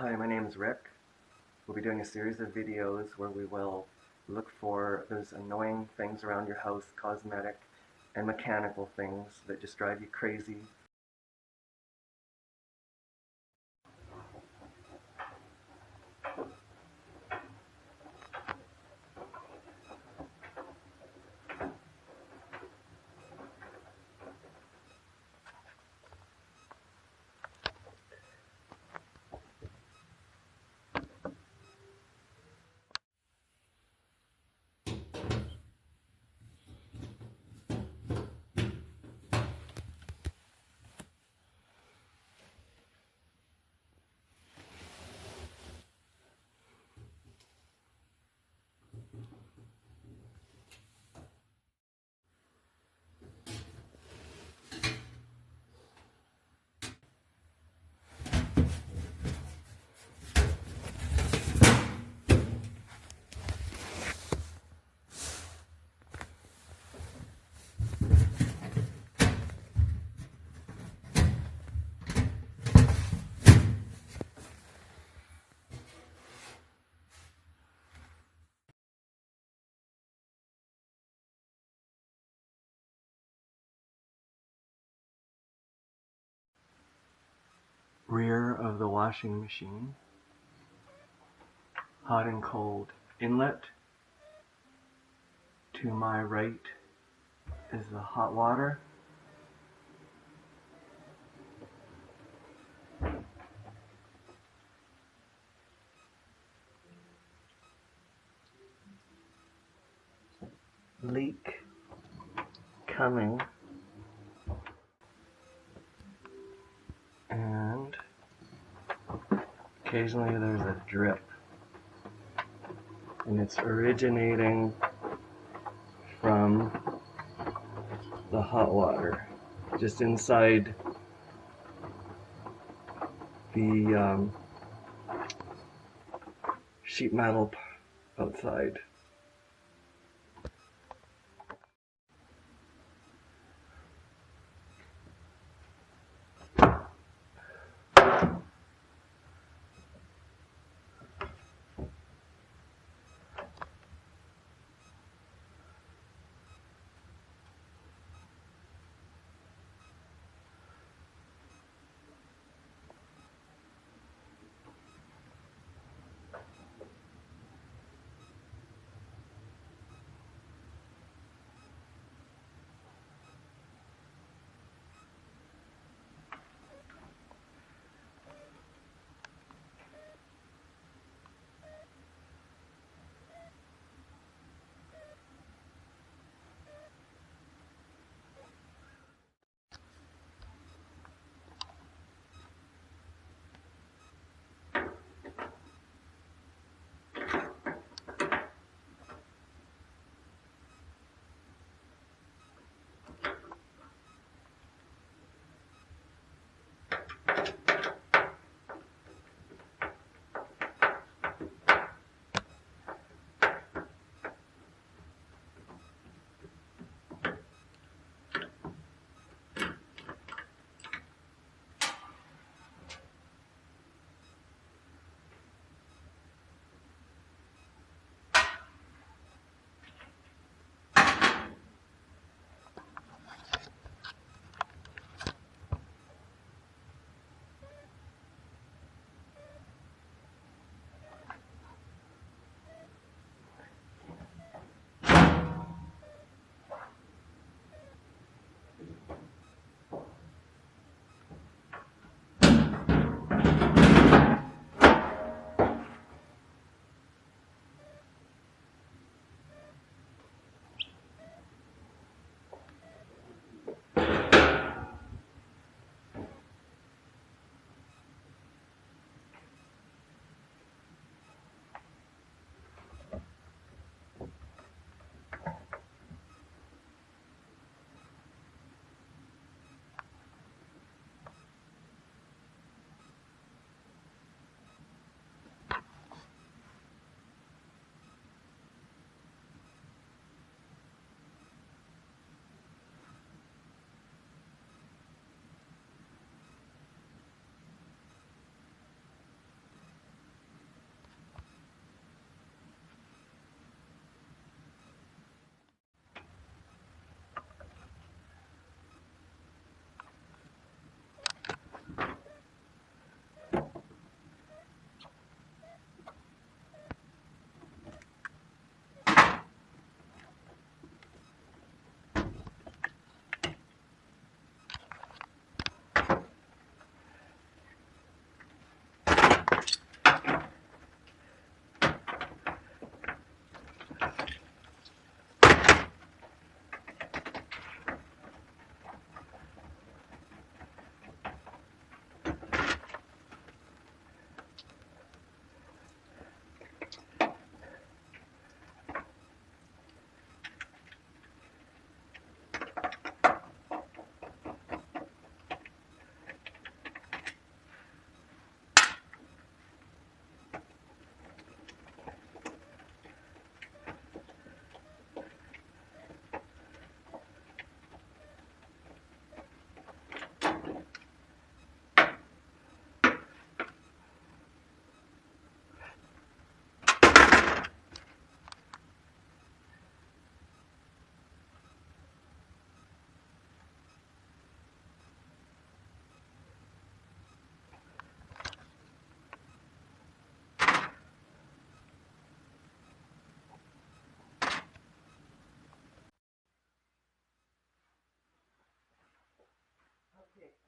Hi, my name is Rick. We'll be doing a series of videos where we will look for those annoying things around your house, cosmetic and mechanical things that just drive you crazy. Rear of the washing machine, hot and cold inlet. To my right is the hot water. Leak coming, and occasionally there's a drip, and it's originating from the hot water just inside the sheet metal outside.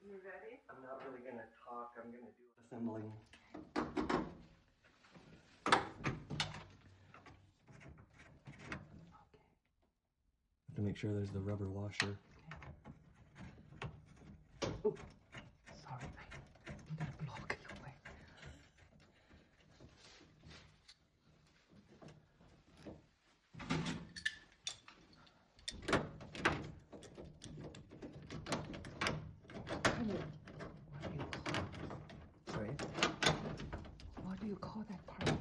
You ready? I'm not really going to talk. I'm going to do assembling. To make sure there's the rubber washer. Oh, sorry, I'm gonna block your way. Sorry? What do you call that part?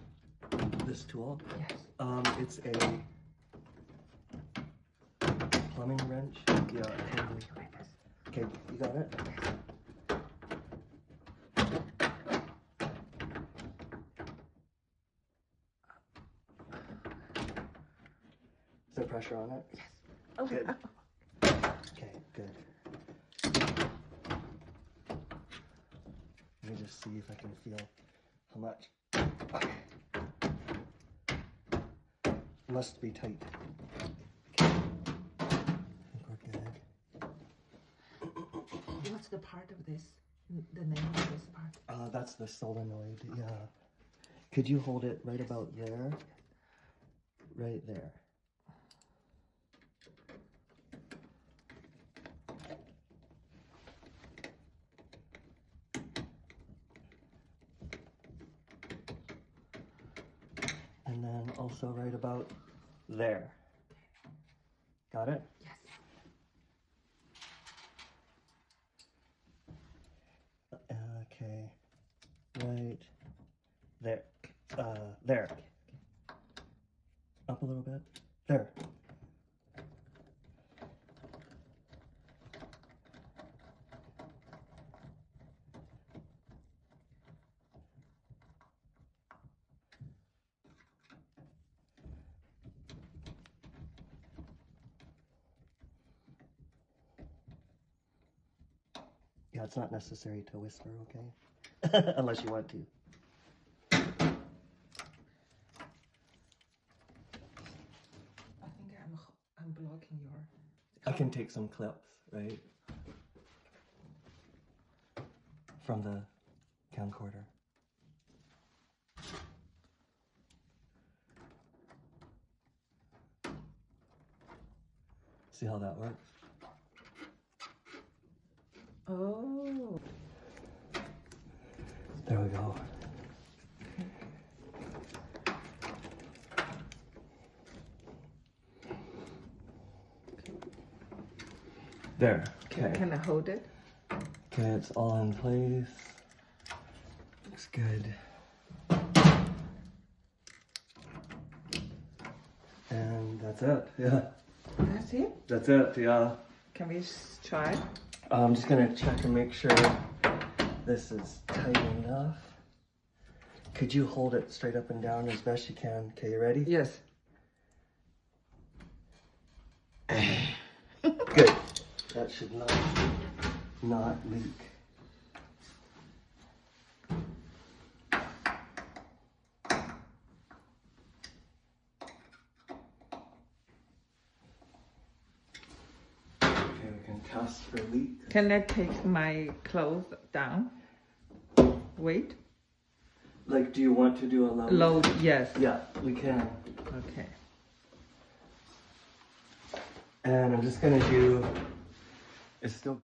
This tool? Yes. It's a plumbing wrench. Yeah, totally. Like this. Okay, you got it? Is there pressure on it? Yes. Oh, good. wow. Okay, good. Let me just see if I can feel how much. Okay. Must be tight. Okay. I think we're good. What's the part of this? The name of this part? That's the solenoid, yeah. Could you hold it right about there? Right there. And then also right about there. Got it? Yes. Okay. Right there. There. Up a little bit. There. Yeah, it's not necessary to whisper, okay? Unless you want to. I think I'm blocking your. I can take some clips, right? From the camcorder. See how that works? Oh. There we go. There. Okay. Can I hold it? Okay, it's all in place. Looks good. And that's it. Yeah. That's it? That's it. Yeah. Can we try? I'm just gonna check and make sure this is tight enough. Could you hold it straight up and down as best you can? Okay, you ready? Yes. Good. That should not leak. Okay, we can test for leak. Can I take my clothes down? Wait. Like, do you want to do a load? Load, yes. Yeah, we can. Okay. And I'm just gonna do, it's still